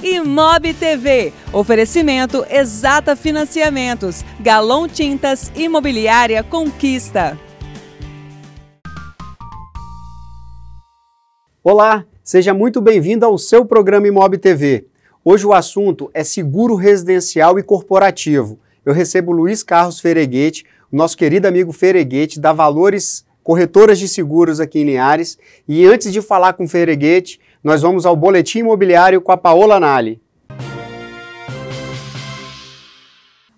Imob TV, oferecimento Exata Financiamentos, Galon Tintas, Imobiliária Conquista. Olá, seja muito bem-vindo ao seu programa Imob TV. Hoje o assunto é seguro residencial e corporativo. Eu recebo o Luiz Carlos Fereguete, o nosso querido amigo Fereguete, da Valores Corretoras de Seguros aqui em Linhares. E antes de falar com o Fereguete, nós vamos ao Boletim Imobiliário com a Paola Nali.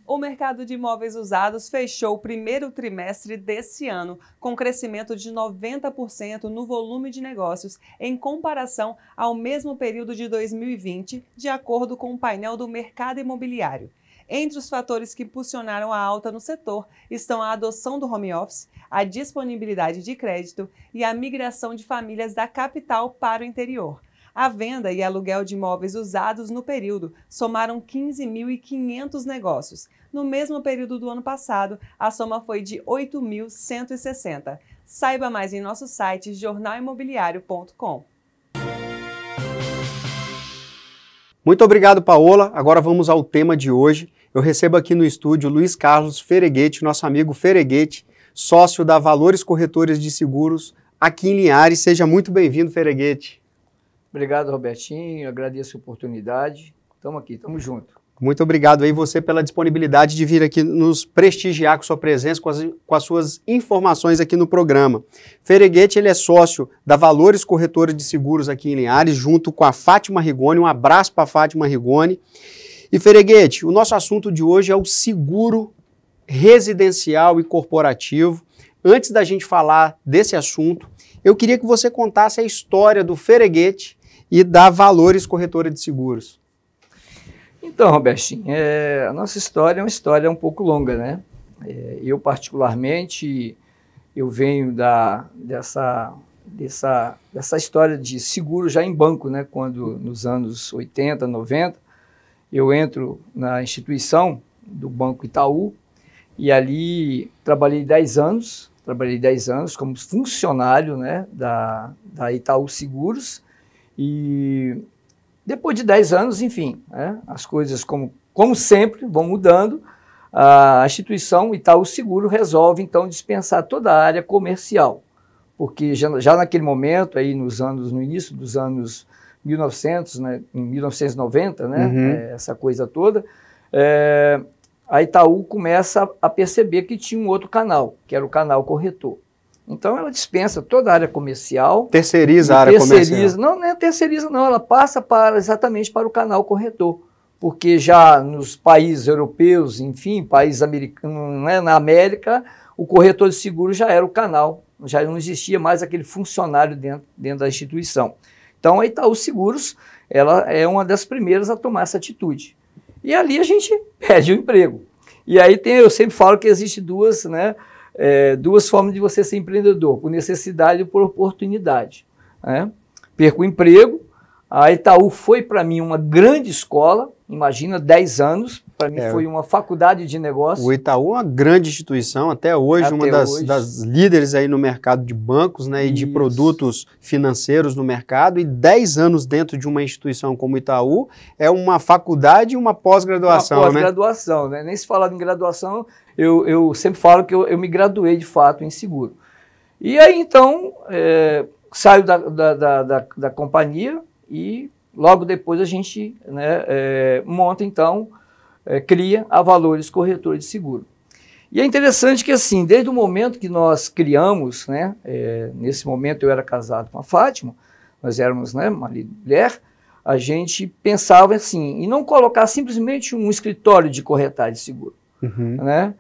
O mercado de imóveis usados fechou o primeiro trimestre desse ano, com crescimento de 90% no volume de negócios, em comparação ao mesmo período de 2020, de acordo com o painel do mercado imobiliário. Entre os fatores que impulsionaram a alta no setor estão a adoção do home office, a disponibilidade de crédito e a migração de famílias da capital para o interior. A venda e aluguel de imóveis usados no período somaram 15.500 negócios. No mesmo período do ano passado, a soma foi de 8.160. Saiba mais em nosso site jornalimobiliario.com. Muito obrigado, Paola. Agora vamos ao tema de hoje. Eu recebo aqui no estúdio Luiz Carlos Fereguete, nosso amigo Fereguete, sócio da Valores Corretores de Seguros aqui em Linhares. Seja muito bem-vindo, Fereguete. Obrigado, Robertinho. Agradeço a oportunidade. Estamos aqui, estamos juntos. Muito obrigado aí você pela disponibilidade de vir aqui nos prestigiar com sua presença, com as suas informações aqui no programa. Fereguete, ele é sócio da Valores Corretores de Seguros aqui em Linhares, junto com a Fátima Rigoni. Um abraço para a Fátima Rigoni. E Fereguete, o nosso assunto de hoje é o seguro residencial e corporativo. Antes da gente falar desse assunto, eu queria que você contasse a história do Fereguete e da Valores Corretora de Seguros. Então, Robertinho, a nossa história é uma história um pouco longa, né? Eu, particularmente, eu venho dessa história de seguro já em banco, né? Quando, nos anos 80, 90, eu entro na instituição do Banco Itaú e ali trabalhei 10 anos como funcionário, né, da Itaú Seguros. E depois de 10 anos, enfim, né, as coisas, como sempre, vão mudando. A instituição Itaú Seguro resolve, então, dispensar toda a área comercial, porque já naquele momento, aí no início dos anos 1900, né, em 1990, né, essa coisa toda, a Itaú começa a perceber que tinha um outro canal, que era o canal corretor. Então ela dispensa toda a área comercial. Terceiriza a área comercial. Não é terceiriza não, ela passa exatamente para o canal corretor. Porque já nos países europeus, enfim, países americanos, né, na América, o corretor de seguro já era o canal, já não existia mais aquele funcionário dentro da instituição. Então a Itaú Seguros, ela é uma das primeiras a tomar essa atitude. E ali a gente perde o emprego. E aí eu sempre falo que existe duas formas de você ser empreendedor, por necessidade e por oportunidade, né? Perco o emprego, a Itaú foi para mim uma grande escola, imagina, 10 anos, para mim foi uma faculdade de negócio. O Itaú é uma grande instituição, até hoje, uma das líderes aí no mercado de bancos, né, e de produtos financeiros no mercado, e 10 anos dentro de uma instituição como o Itaú é uma faculdade e uma pós-graduação, né? Uma pós-graduação, né? Nem se falar em graduação, eu sempre falo que eu me graduei de fato em seguro. E aí então, saio da companhia e logo depois a gente, né, monta então, cria a Valores Corretora de Seguro. E é interessante que assim, desde o momento que nós criamos, né, nesse momento eu era casado com a Fátima, nós éramos, né, marido e mulher, a gente pensava assim, em não colocar simplesmente um escritório de corretagem de seguro, né,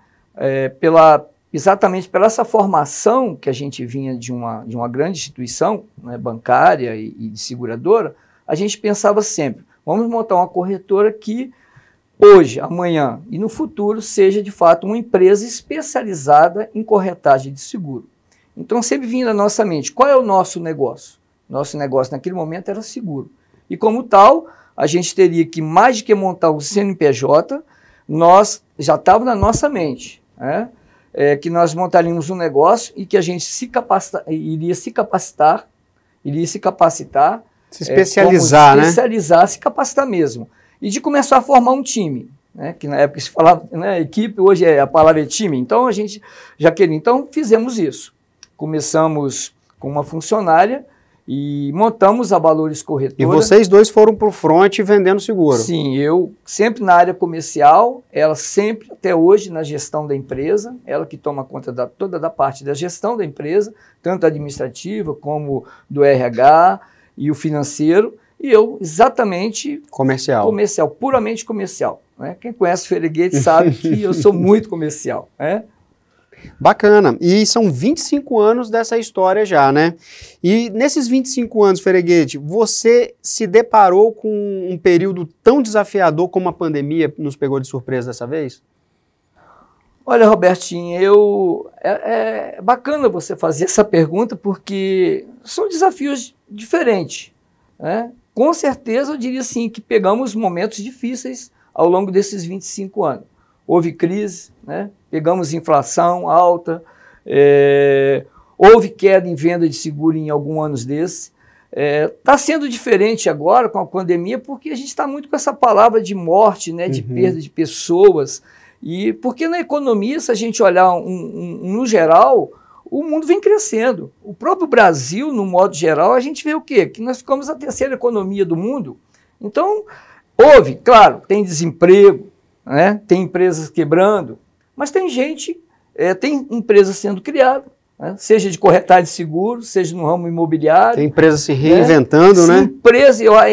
exatamente pela essa formação que a gente vinha de uma grande instituição, né, bancária e de seguradora, a gente pensava sempre, vamos montar uma corretora que hoje, amanhã e no futuro seja de fato uma empresa especializada em corretagem de seguro. Então sempre vinha na nossa mente, qual é o nosso negócio? Nosso negócio naquele momento era seguro. E como tal, a gente teria que, mais do que montar o CNPJ, nós já estava na nossa mente, né? Que nós montaríamos um negócio e que a gente iria se capacitar Se especializar, né? Se especializar, se capacitar mesmo. E de começar a formar um time, né? Que na época se falava, né, equipe, hoje a palavra é time. Então a gente já queria. Então fizemos isso. Começamos com uma funcionária e montamos a Valores Corretora. E vocês dois foram para o front vendendo seguro? Sim, eu sempre na área comercial, ela sempre, até hoje, na gestão da empresa, ela que toma conta toda da parte da gestão da empresa, tanto administrativa como do RH e o financeiro, e eu exatamente comercial, puramente comercial. Né? Quem conhece Fereguete sabe que eu sou muito comercial, né? Bacana. E são 25 anos dessa história já, né? E nesses 25 anos, Fereguete, você se deparou com um período tão desafiador como a pandemia nos pegou de surpresa dessa vez? Olha, Robertinho, é bacana você fazer essa pergunta porque são desafios diferentes, né? Com certeza eu diria assim que pegamos momentos difíceis ao longo desses 25 anos. Houve crise, né? Pegamos inflação alta, houve queda em venda de seguro em alguns anos desses. Está sendo diferente agora com a pandemia porque a gente está muito com essa palavra de morte, né? De perda de pessoas. E porque na economia, se a gente olhar no geral, o mundo vem crescendo. O próprio Brasil, no modo geral, a gente vê o quê? Que nós ficamos a terceira economia do mundo. Então, houve, claro, tem desemprego, né? Tem empresas quebrando, mas tem gente, tem empresas sendo criadas, né? Seja de corretagem de seguros, seja no ramo imobiliário. Tem empresas se reinventando, né?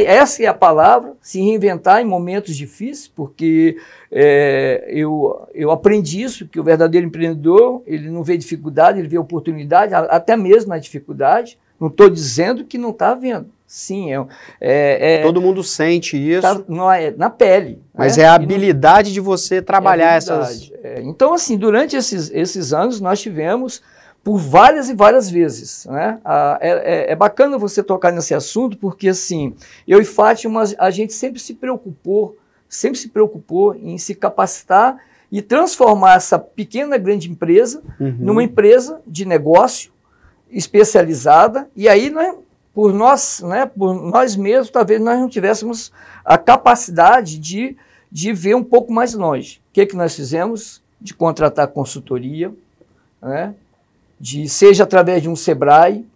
Essa é a palavra, se reinventar em momentos difíceis, porque eu aprendi isso, que o verdadeiro empreendedor, ele não vê dificuldade, ele vê oportunidade, até mesmo na dificuldade. Não estou dizendo que não está vendo. Sim, todo mundo sente isso. Tá na pele. Mas é a habilidade de você trabalhar essas... Então, assim, durante esses anos, nós tivemos por várias e várias vezes, né? É bacana você tocar nesse assunto, porque, assim, eu e Fátima, a gente sempre se preocupou em se capacitar e transformar essa pequena, grande empresa numa empresa de negócio especializada, e aí por nós mesmos, talvez nós não tivéssemos a capacidade de ver um pouco mais longe. O que nós fizemos? De contratar consultoria, né? Seja através de um Sebrae,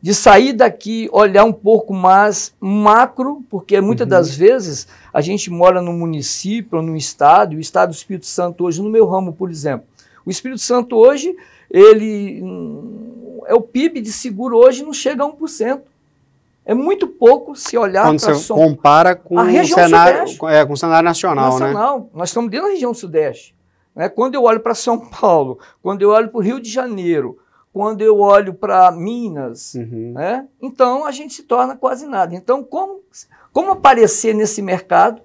de sair daqui, olhar um pouco mais macro, porque muitas das vezes a gente mora num município ou num estado, e o estado do Espírito Santo hoje, no meu ramo, por exemplo, o Espírito Santo hoje, o PIB de seguro hoje não chega a 1%. É muito pouco se olhar quando você compara com o cenário nacional, né? Nós estamos dentro da região sudeste. Né? Quando eu olho para São Paulo, quando eu olho para o Rio de Janeiro, quando eu olho para Minas, né? Então a gente se torna quase nada. Então, como aparecer nesse mercado?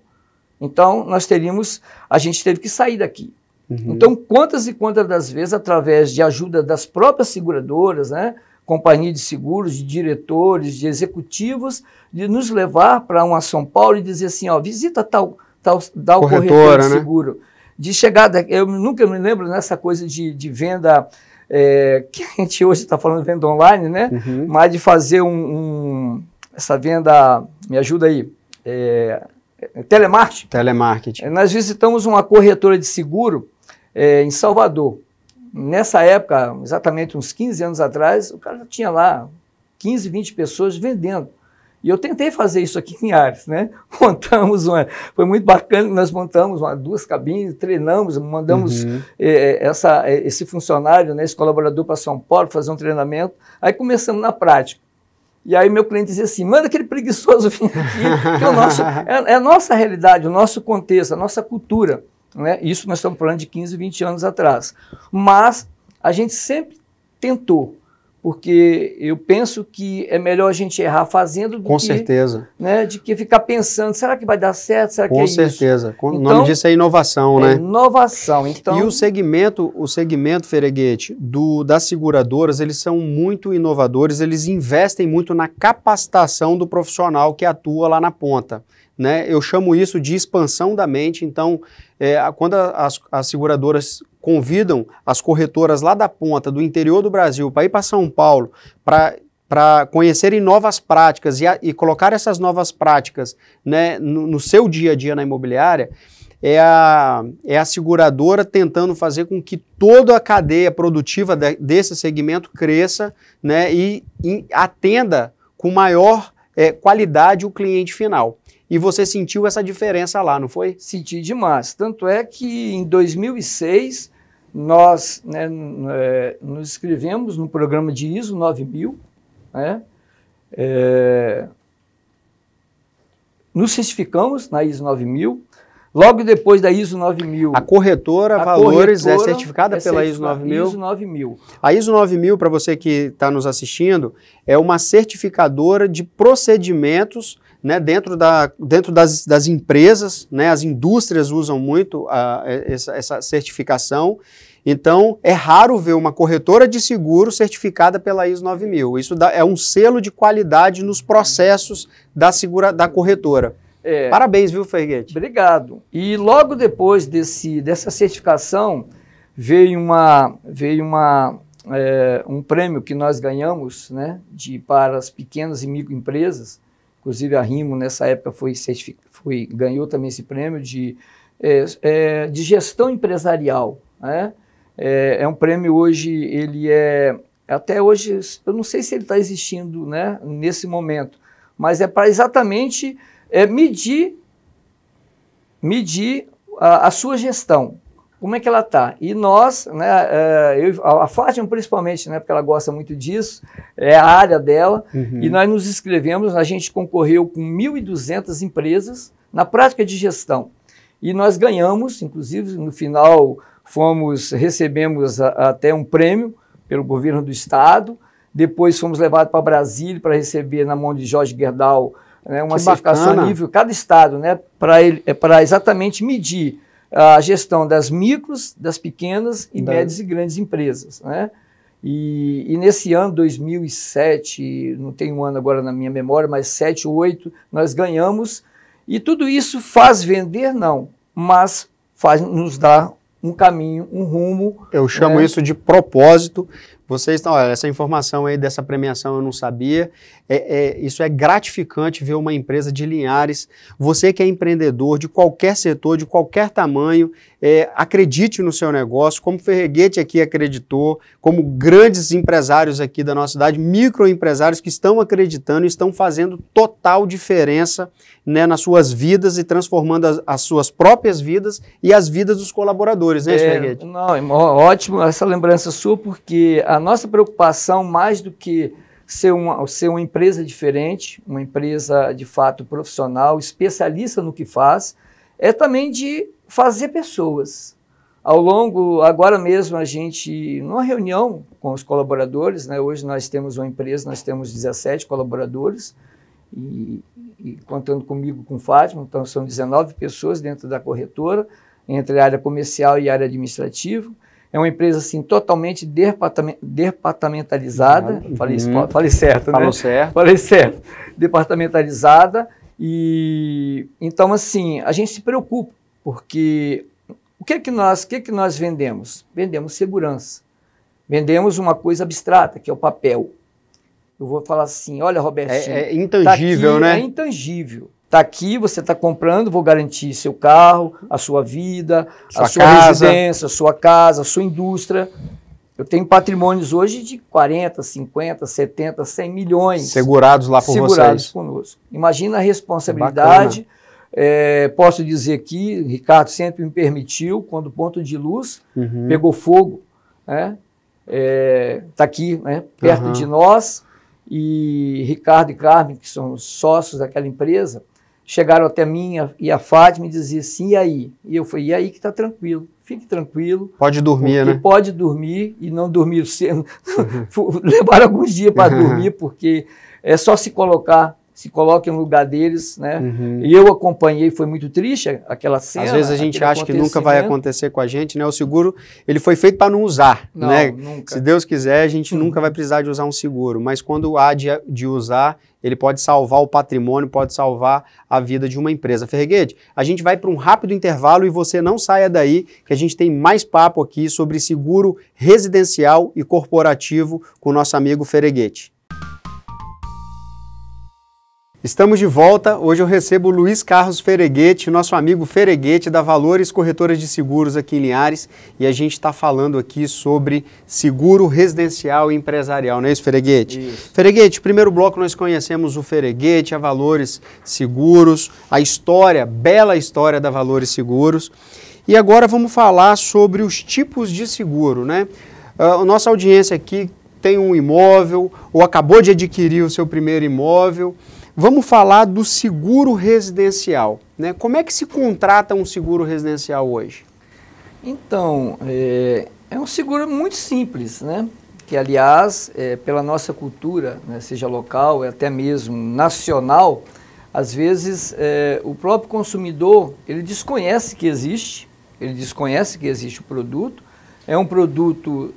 Então, a gente teve que sair daqui. Então, quantas e quantas das vezes, através de ajuda das próprias seguradoras, né? Companhia de seguros, de diretores, de executivos, de nos levar para uma São Paulo e dizer assim, ó, visita tal corretor de seguro. Né? De chegada, eu nunca me lembro nessa coisa de venda, que a gente hoje está falando de venda online, né? Mas de fazer essa venda, me ajuda aí, telemarketing. Nós visitamos uma corretora de seguro em Salvador. Nessa época, exatamente uns 15 anos atrás, o cara já tinha lá 15, 20 pessoas vendendo. E eu tentei fazer isso aqui em Ares, né? Foi muito bacana, nós montamos 2 cabines, treinamos, mandamos esse funcionário, né, esse colaborador para São Paulo fazer um treinamento. Aí começamos na prática. E aí meu cliente dizia assim, manda aquele preguiçoso vir aqui, que é a nossa realidade, o nosso contexto, a nossa cultura. Né? Isso nós estamos falando de 15, 20 anos atrás. Mas a gente sempre tentou, porque eu penso que é melhor a gente errar fazendo do que ficar pensando, será que vai dar certo? Será que é isso? Com certeza. O nome disso é inovação, né? Inovação. Então... E o segmento Fereguete, das seguradoras, eles são muito inovadores, eles investem muito na capacitação do profissional que atua lá na ponta. Né? Eu chamo isso de expansão da mente. Então, quando as seguradoras convidam as corretoras lá da ponta, do interior do Brasil, para ir para São Paulo, para para conhecerem novas práticas e colocar essas novas práticas, né, no seu dia a dia na imobiliária, é a seguradora tentando fazer com que toda a cadeia produtiva desse segmento cresça, né, e atenda com maior qualidade o cliente final. E você sentiu essa diferença lá, não foi? Senti demais. Tanto é que em 2006 nós, né, nos inscrevemos no programa de ISO 9000, né, nos certificamos na ISO 9000. Logo depois da ISO 9000... A corretora Valores é certificada pela ISO 9000? ISO 9000. A ISO 9000, para você que está nos assistindo, é uma certificadora de procedimentos, né, dentro das empresas, né, as indústrias usam muito essa certificação. Então, é raro ver uma corretora de seguro certificada pela ISO 9000. Isso é um selo de qualidade nos processos da corretora. Parabéns, viu, Ferreguete? Obrigado. E logo depois dessa certificação, veio um prêmio que nós ganhamos, né, para as pequenas e microempresas. Inclusive a Rimo, nessa época, ganhou também esse prêmio de gestão empresarial, né? É um prêmio hoje, até hoje, eu não sei se ele está existindo, né, nesse momento, mas é para exatamente medir a sua gestão, como é que ela está. E nós, né, a Fátima principalmente, né, porque ela gosta muito disso, é a área dela, e nós nos inscrevemos, a gente concorreu com 1.200 empresas na prática de gestão. E nós ganhamos, inclusive, no final recebemos até um prêmio pelo governo do estado, depois fomos levados para Brasília para receber na mão de Jorge Gerdau, né, uma certificação a nível, cada estado, né, para exatamente medir a gestão das micros, das pequenas e médias e grandes empresas, né? E nesse ano, 2007, não tem um ano agora na minha memória, mas 7 ou 8, nós ganhamos. E tudo isso faz vender, não, mas nos dá um caminho, um rumo. Eu chamo isso de propósito. Vocês estão, olha, essa informação aí dessa premiação eu não sabia. Isso é gratificante ver uma empresa de Linhares. Você que é empreendedor de qualquer setor, de qualquer tamanho, acredite no seu negócio, como o Ferreguete aqui acreditou, como grandes empresários aqui da nossa cidade, microempresários que estão acreditando e estão fazendo total diferença, né, nas suas vidas e transformando as suas próprias vidas e as vidas dos colaboradores, né, Ferreguete? Não, ótimo essa lembrança sua, porque a nossa preocupação, mais do que ser uma empresa diferente, uma empresa de fato profissional, especialista no que faz, é também de fazer pessoas. Agora mesmo a gente, numa reunião com os colaboradores, né, hoje nós temos uma empresa, nós temos 17 colaboradores, e contando comigo, com Fátima, então são 19 pessoas dentro da corretora, entre a área comercial e a área administrativa. É uma empresa assim, totalmente departamentalizada. Falei certo, né? Falou certo. Falei certo. Departamentalizada. E então, assim, a gente se preocupa, porque o que que nós vendemos? Vendemos segurança. Vendemos uma coisa abstrata, que é o papel. Eu vou falar assim, olha, Robertinho... É intangível, tá aqui, né? É intangível. Está aqui, você está comprando, vou garantir seu carro, a sua vida, a sua residência, a sua casa, a sua indústria. Eu tenho patrimônios hoje de 40, 50, 70, 100 milhões. Segurados lá por vocês. Segurados conosco. Imagina a responsabilidade. Posso dizer aqui, Ricardo sempre me permitiu, quando o ponto de luz pegou fogo, né? Tá aqui, né, perto de nós, e Ricardo e Carmen, que são sócios daquela empresa, chegaram até mim e a Fátima e diziam assim, e aí? E eu falei, e aí que está tranquilo, fique tranquilo. Pode dormir, né? Pode dormir e não dormir cedo. Levaram alguns dias para dormir, porque é só se coloque no lugar deles, né? E eu acompanhei, foi muito triste aquela cena. Às vezes a gente acha que nunca vai acontecer com a gente, né? O seguro, ele foi feito para não usar, não, né? Nunca. Se Deus quiser, a gente nunca vai precisar de usar um seguro, mas quando há de usar, ele pode salvar o patrimônio, pode salvar a vida de uma empresa. Ferreguete, a gente vai para um rápido intervalo e você não saia daí, que a gente tem mais papo aqui sobre seguro residencial e corporativo com o nosso amigo Ferreguete. Estamos de volta. Hoje eu recebo o Luiz Carlos Fereguete, nosso amigo Fereguete da Valores Corretoras de Seguros aqui em Linhares, e a gente está falando aqui sobre seguro residencial e empresarial, não é isso, Fereguete? Isso. Fereguete, primeiro bloco nós conhecemos o Fereguete, a Valores Seguros, a história, bela história da Valores Seguros, e agora vamos falar sobre os tipos de seguro, né? A nossa audiência aqui tem um imóvel ou acabou de adquirir o seu primeiro imóvel. Vamos falar do seguro residencial, né? Como é que se contrata um seguro residencial hoje? Então, é um seguro muito simples, né? Que, aliás, pela nossa cultura, né, seja local, até mesmo nacional, às vezes o próprio consumidor, ele desconhece que existe o produto. É um produto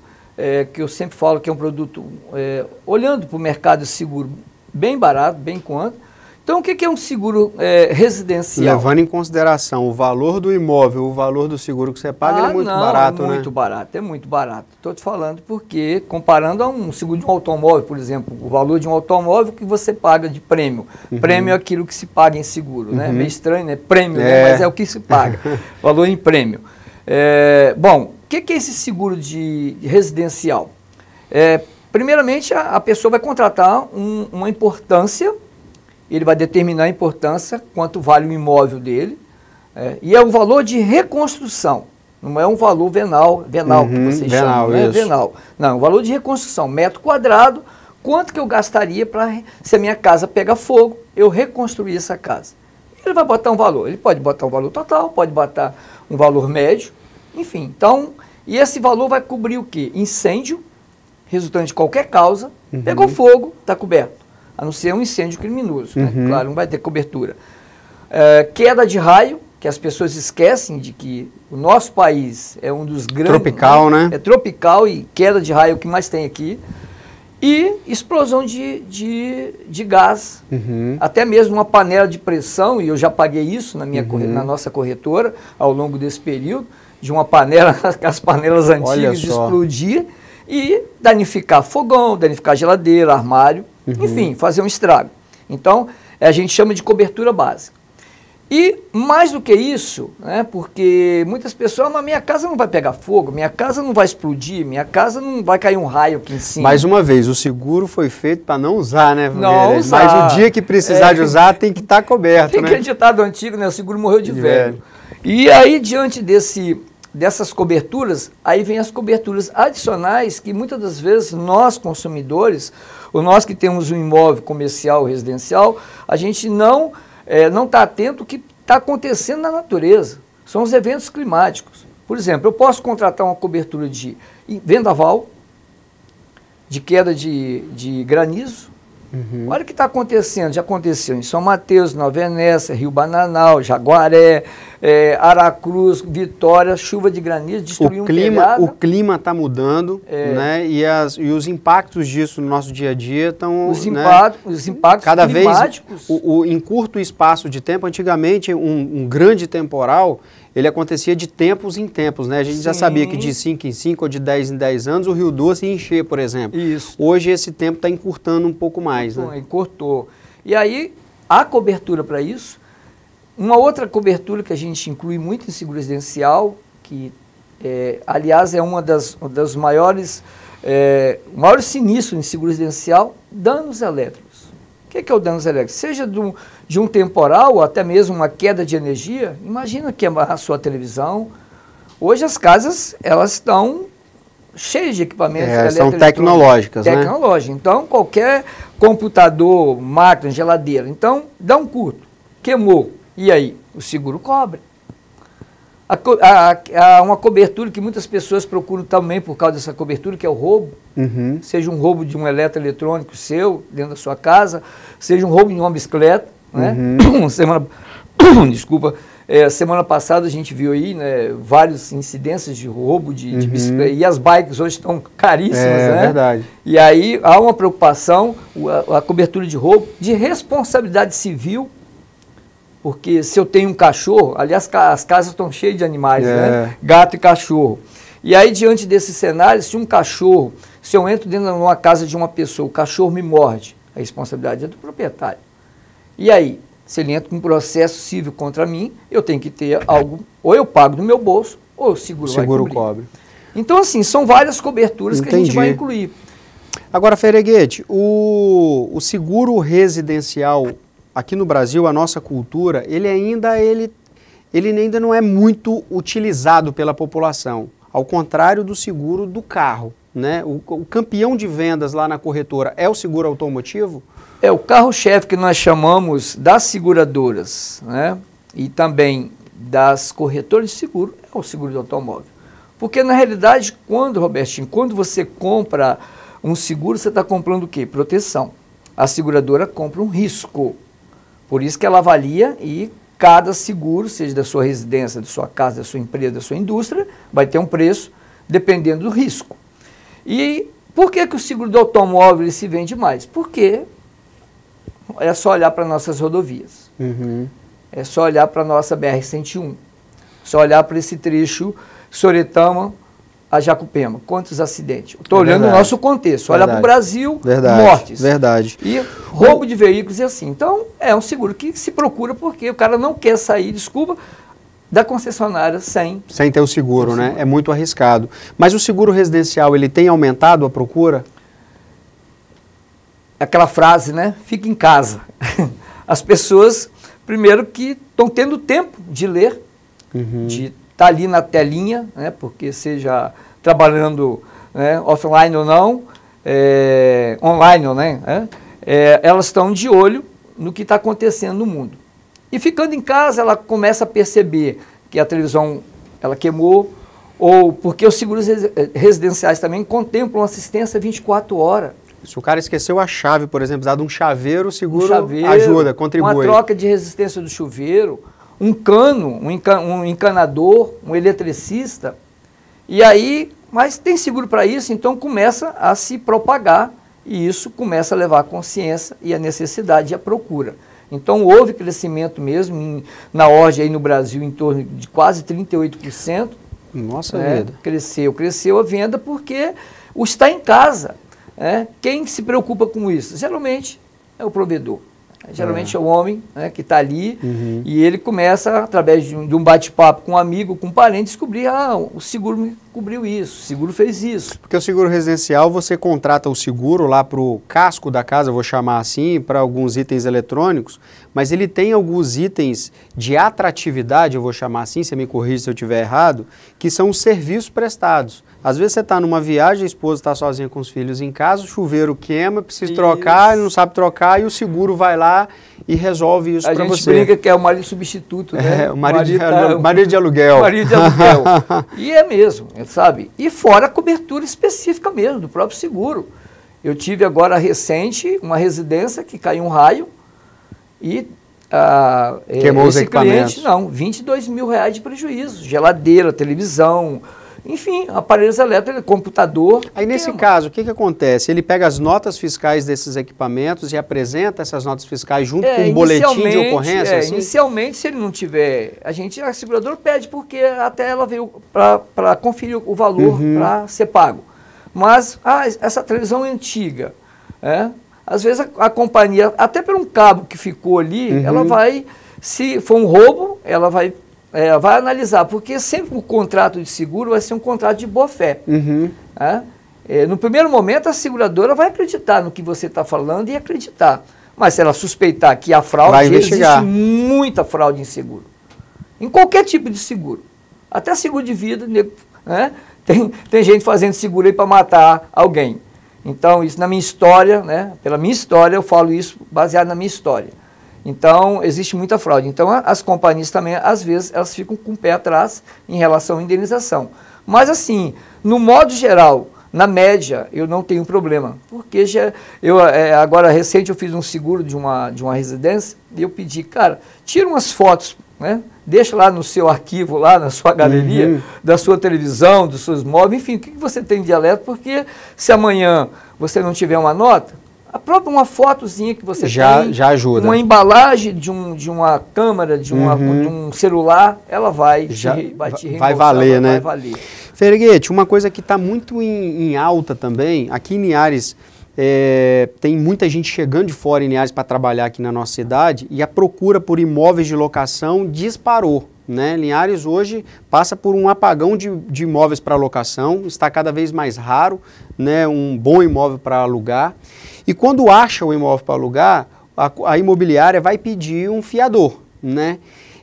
que eu sempre falo que é um produto, olhando para o mercado seguro, bem barato, bem quanto. Então, o que é um seguro residencial? Levando em consideração o valor do imóvel, o valor do seguro que você paga, ele é muito barato, né? É muito barato. Estou te falando porque, comparando a um seguro de um automóvel, por exemplo, o valor de um automóvel que você paga de prêmio. Prêmio é aquilo que se paga em seguro, né? Meio estranho, né? Prêmio, né? Mas é o que se paga. Valor em prêmio. Bom, o que é esse seguro de residencial? Primeiramente, a pessoa vai contratar uma importância, ele vai determinar a importância, quanto vale o imóvel dele, e é o valor de reconstrução, não é um valor venal que vocês chamam, né? Venal. Não, o valor de reconstrução, metro quadrado, quanto que eu gastaria para, se a minha casa pega fogo, eu reconstruir essa casa. Ele vai botar um valor, ele pode botar um valor total, pode botar um valor médio, enfim. Então, e esse valor vai cobrir o quê? Incêndio, resultante de qualquer causa, pegou fogo, está coberto. A não ser um incêndio criminoso, né? Claro, não vai ter cobertura. Queda de raio, que as pessoas esquecem de que o nosso país é um dos grandes... Tropical, né? É tropical e queda de raio é o que mais tem aqui. E explosão de gás. Até mesmo uma panela de pressão, e eu já paguei isso na nossa corretora, ao longo desse período, de uma panela, as panelas antigas, de explodir e danificar fogão, danificar geladeira, armário, enfim, fazer um estrago. Então, a gente chama de cobertura básica. E mais do que isso, né, porque muitas pessoas, mas minha casa não vai pegar fogo, minha casa não vai explodir, minha casa não vai cair um raio aqui em cima. Mais uma vez, o seguro foi feito para não usar, né? Não usar. Mas o dia que precisar de usar tem que estar coberto, tem né? Tem aquele ditado antigo, né? O seguro morreu de velho. E aí, diante dessas coberturas, aí vem as coberturas adicionais que muitas das vezes nós, consumidores, ou nós que temos um imóvel comercial ou residencial, a gente não está atento ao que está acontecendo na natureza. São os eventos climáticos. Por exemplo, eu posso contratar uma cobertura de vendaval, de queda de granizo. Olha o que está acontecendo. Já aconteceu em São Mateus, Nova Venécia, Rio Bananal, Jaguaré, Aracruz, Vitória, chuva de granizo, destruiu um telhado. O clima está mudando, né? E os impactos disso no nosso dia a dia estão... Os impactos cada climáticos. Vez, em curto espaço de tempo, antigamente um grande temporal, ele acontecia de tempos em tempos, né? A gente já sabia que de 5 em 5 ou de 10 em 10 anos o Rio Doce ia encher, por exemplo. Isso. Hoje esse tempo está encurtando um pouco mais, né? Encurtou. E aí, há cobertura para isso. Uma outra cobertura que a gente inclui muito em seguro residencial, que, aliás, é uma das maiores sinistros em seguro residencial, danos elétricos. O que é o danos elétricos? Seja de um temporal ou até mesmo uma queda de energia, imagina que a sua televisão. Hoje as casas, elas estão cheias de equipamentos são tecnológicas, né? Tecnológicas. Então, qualquer computador, máquina, geladeira, então, dá um curto, queimou. E aí? O seguro cobre. Uma cobertura que muitas pessoas procuram também por causa dessa cobertura, que é o roubo. Seja um roubo de um eletroeletrônico seu, dentro da sua casa, seja um roubo de uma bicicleta. Né? Semana passada a gente viu aí, né, vários incidências de roubo de bicicleta. E as bikes hoje estão caríssimas, né? É verdade. E aí há uma preocupação, a cobertura de roubo, de responsabilidade civil. Porque se eu tenho um cachorro, aliás, as casas estão cheias de animais, né? Gato e cachorro. E aí, diante desse cenário, se eu entro dentro de uma casa de uma pessoa, o cachorro me morde, a responsabilidade é do proprietário. E aí, se ele entra com um processo civil contra mim, eu tenho que ter algo, ou eu pago do meu bolso, ou o seguro vai cobrir. Cobre. Então, assim, são várias coberturas que a gente vai incluir. Agora, Fereguete, o seguro residencial aqui no Brasil, a nossa cultura, ele ainda não é muito utilizado pela população, ao contrário do seguro do carro, né? O campeão de vendas lá na corretora é o seguro automotivo? É o carro-chefe que nós chamamos das seguradoras, né? E também das corretoras de seguro, é o seguro do automóvel. Porque, na realidade, Robertinho, quando você compra um seguro, você está comprando o quê? Proteção. A seguradora compra um risco. Por isso que ela avalia e cada seguro, seja da sua residência, da sua casa, da sua empresa, da sua indústria, vai ter um preço dependendo do risco. E por que o seguro do automóvel ele se vende mais? Porque é só olhar para nossas rodovias. É só olhar para a nossa BR-101. Só olhar para esse trecho Soretama a Jacupema. Quantos acidentes? Estou olhando o nosso contexto. Olha para o Brasil, mortes. Verdade. E roubo de veículos e assim. Então, é um seguro que se procura porque o cara não quer sair, desculpa, da concessionária sem ter o seguro, né? É muito arriscado. Mas o seguro residencial, ele tem aumentado a procura? Aquela frase, né? Fica em casa. As pessoas, primeiro, que estão tendo tempo de ler, de estar ali na telinha, né? Porque seja trabalhando, né, offline ou não, online ou né? Elas estão de olho no que está acontecendo no mundo. E ficando em casa, ela começa a perceber que a televisão ela queimou, ou porque os seguros residenciais também contemplam assistência 24 horas. Se o cara esqueceu a chave, por exemplo, dado um chaveiro, o seguro ajuda, contribui. Uma troca de resistência do chuveiro, um cano, um encanador, um eletricista. E aí, mas tem seguro para isso, então começa a se propagar e isso começa a levar a consciência e a necessidade e a procura. Então houve crescimento mesmo, na ordem aí no Brasil em torno de quase 38%. Nossa vida. Cresceu a venda porque o está em casa. Quem se preocupa com isso? Geralmente é o provedor. Geralmente é o homem, né, que está ali e ele começa, através de um bate-papo com um amigo, com um parente, descobrir, o seguro me cobriu isso, o seguro fez isso. Porque o seguro residencial, você contrata o seguro lá para o casco da casa, eu vou chamar assim, para alguns itens eletrônicos, mas ele tem alguns itens de atratividade, eu vou chamar assim, você me corrige se eu estiver errado, que são os serviços prestados. Às vezes você está numa viagem, a esposa está sozinha com os filhos em casa, o chuveiro queima, precisa trocar, ele não sabe trocar e o seguro vai lá e resolve isso para você. A gente brinca que é o marido substituto, né? O marido de aluguel. Marido de aluguel. E é mesmo, sabe? E fora a cobertura específica mesmo, do próprio seguro. Eu tive agora recente uma residência que caiu um raio e queimou os equipamentos. Cliente, 22 mil reais de prejuízo. Geladeira, televisão, enfim, aparelhos elétricos, computador. Aí nesse caso, o que acontece? Ele pega as notas fiscais desses equipamentos e apresenta essas notas fiscais junto com um boletim de ocorrência? Assim? Inicialmente, se ele não tiver, a seguradora pede, porque até ela veio para conferir o valor para ser pago. Mas essa televisão é antiga, às vezes a companhia, até por um cabo que ficou ali, ela vai, se for um roubo, ela vai analisar, porque sempre o contrato de seguro vai ser um contrato de boa-fé. No primeiro momento, a seguradora vai acreditar no que você está falando e acreditar. Mas se ela suspeitar que há fraude, existe muita fraude em seguro. Em qualquer tipo de seguro. Até seguro de vida, né? Tem gente fazendo seguro aí para matar alguém. Então, isso na minha história, né? Pela minha história, eu falo isso baseado na minha história. Então, existe muita fraude. Então, as companhias também, às vezes, elas ficam com o pé atrás em relação à indenização. Mas, assim, no modo geral, na média, eu não tenho problema. Porque agora, recente, eu fiz um seguro de uma residência e eu pedi, cara, tira umas fotos, né? Deixa lá no seu arquivo, lá na sua galeria, da sua televisão, dos seus móveis, enfim, o que você tem de alerta, porque se amanhã você não tiver uma nota, a própria uma fotozinha que você tem, já ajuda. Uma embalagem de uma câmera, de um celular, ela vai te reembolsar, vai valer, né? Vai valer. Fereguete, uma coisa que está muito em alta também, aqui em Linhares, tem muita gente chegando de fora em Linhares para trabalhar aqui na nossa cidade e a procura por imóveis de locação disparou, né? Linhares hoje passa por um apagão de imóveis para locação, está cada vez mais raro, né, um bom imóvel para alugar. E quando acha o imóvel para alugar, a imobiliária vai pedir um fiador, né?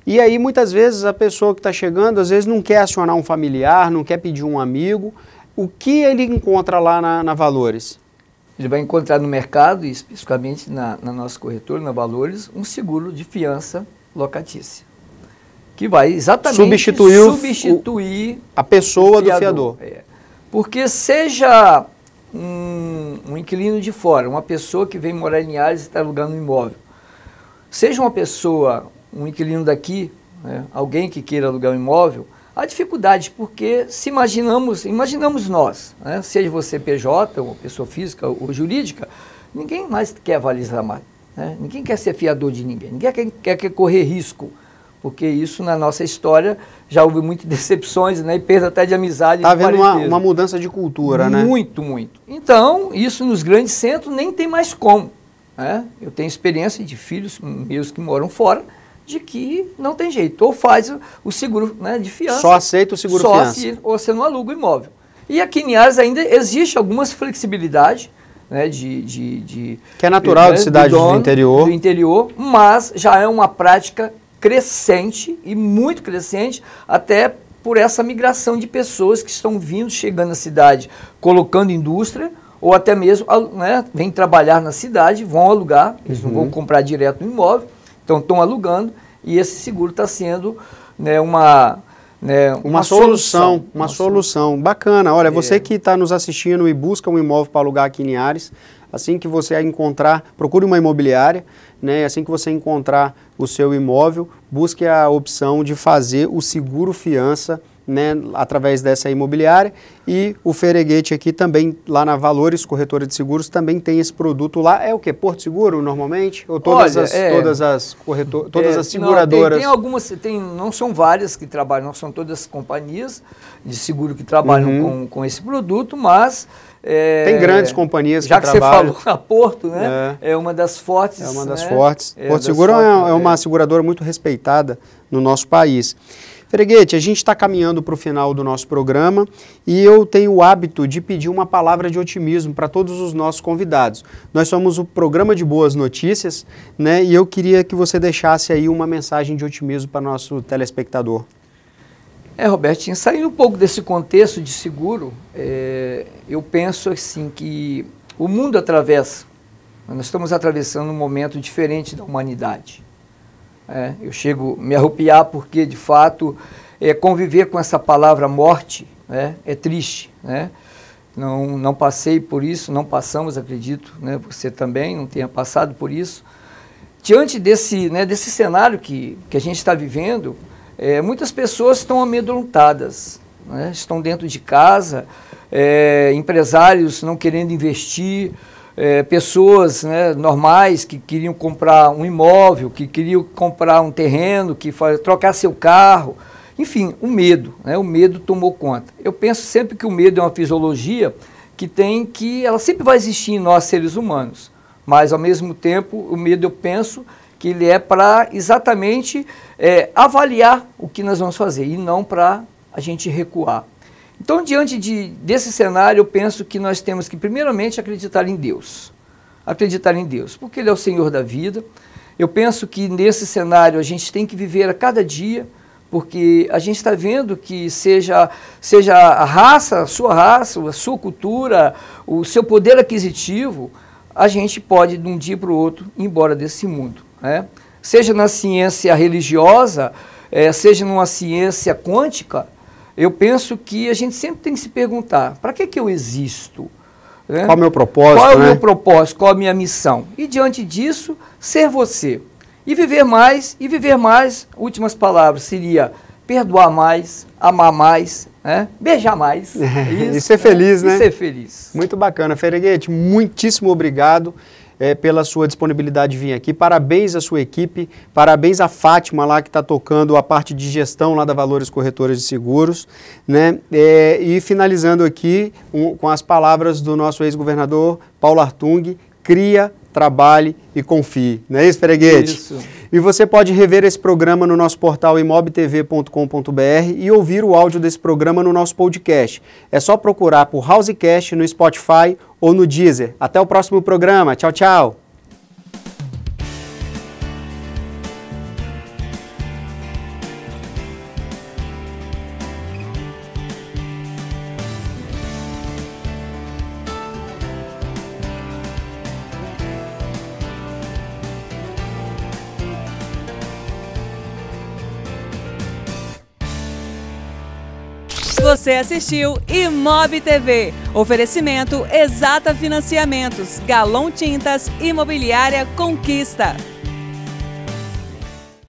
E aí muitas vezes a pessoa que está chegando, às vezes não quer acionar um familiar, não quer pedir um amigo. O que ele encontra lá na Valores? Ele vai encontrar no mercado, e especificamente na nossa corretora, na Valores, um seguro de fiança locatícia, que vai exatamente substituir a pessoa do fiador. Porque seja um inquilino de fora, uma pessoa que vem morar em Linhares e está alugando um imóvel, seja uma pessoa, um inquilino daqui, né, alguém que queira alugar um imóvel, há dificuldade, porque se imaginamos nós, né, seja você PJ, ou pessoa física ou jurídica, ninguém mais quer avalizar mais, né, ninguém quer ser fiador de ninguém, ninguém quer correr risco, porque isso na nossa história já houve muitas decepções, né, e perda até de amizade. Está havendo uma mudança de cultura, né? Muito, muito. Então, isso nos grandes centros nem tem mais como, né? Eu tenho experiência de filhos meus que moram fora, de que não tem jeito, ou faz o seguro, né, de fiança. Só aceita o seguro fiança. Ou você não aluga o imóvel. E aqui em Linhares ainda existe algumas flexibilidades, né, que é natural, né, de cidades do interior, mas já é uma prática crescente e muito crescente, até por essa migração de pessoas que estão vindo, chegando na cidade, colocando indústria, ou até mesmo, né, vêm trabalhar na cidade, vão alugar, eles não vão comprar direto no imóvel, então estão alugando, e esse seguro está sendo, né, uma solução. Uma solução. Bacana. Olha, você que está nos assistindo e busca um imóvel para alugar aqui em Linhares, assim que você encontrar, procure uma imobiliária, né? Assim que você encontrar o seu imóvel, busque a opção de fazer o seguro fiança, né, através dessa imobiliária. E o Fereguete aqui também, lá na Valores, corretora de seguros, também tem esse produto lá. É o quê? Porto Seguro, normalmente? Ou todas as seguradoras? Tem algumas, não são várias que trabalham, não são todas as companhias de seguro que trabalham com esse produto, mas... tem grandes companhias que trabalham. Já que você falou, a Porto, né, é uma das fortes. É uma das fortes. Porto Seguro é uma seguradora muito respeitada no nosso país. Fereguete, a gente está caminhando para o final do nosso programa e eu tenho o hábito de pedir uma palavra de otimismo para todos os nossos convidados. Nós somos o programa de boas notícias, né? E eu queria que você deixasse aí uma mensagem de otimismo para o nosso telespectador. Robertinho, saindo um pouco desse contexto de seguro, eu penso assim que o mundo nós estamos atravessando um momento diferente da humanidade. Eu chego a me arrepiar porque, de fato, conviver com essa palavra morte, né, é triste, né? Não passei por isso, não passamos, acredito, né, você também não tenha passado por isso. Diante desse cenário que a gente está vivendo, muitas pessoas estão amedrontadas, né, estão dentro de casa, empresários não querendo investir, pessoas, né, normais que queriam comprar um imóvel, que queriam comprar um terreno, trocar seu carro, enfim, o medo tomou conta. Eu penso sempre que o medo é uma fisiologia ela sempre vai existir em nós seres humanos, mas ao mesmo tempo o medo, eu penso que ele é para exatamente avaliar o que nós vamos fazer e não para a gente recuar. Então, diante desse cenário, eu penso que nós temos que, primeiramente, acreditar em Deus. Acreditar em Deus, porque Ele é o Senhor da vida. Eu penso que, nesse cenário, a gente tem que viver a cada dia, porque a gente está vendo que seja a raça, a sua cultura, o seu poder aquisitivo, a gente pode, de um dia para o outro, ir embora desse mundo, né? Seja na ciência religiosa, seja numa ciência quântica, eu penso que a gente sempre tem que se perguntar, para que eu existo? Né? Qual é o meu propósito? Qual é o meu propósito? Qual a minha missão? E diante disso, ser você. E viver mais, últimas palavras, seria perdoar mais, amar mais, né? Beijar mais. E ser feliz, né? E ser feliz. Muito bacana. Fereguete, muitíssimo obrigado. pela sua disponibilidade de vir aqui. Parabéns à sua equipe, parabéns à Fátima lá que está tocando a parte de gestão lá da Valores Corretoras de Seguros, né? E finalizando aqui com as palavras do nosso ex-governador Paulo Artung: cria, trabalhe e confie. Não é isso, Fereguete? Isso. E você pode rever esse programa no nosso portal imobtv.com.br e ouvir o áudio desse programa no nosso podcast. É só procurar por Housecast no Spotify ou no Deezer. Até o próximo programa. Tchau, tchau. Você assistiu Imob TV. Oferecimento Exata Financiamentos, Galon Tintas, Imobiliária Conquista.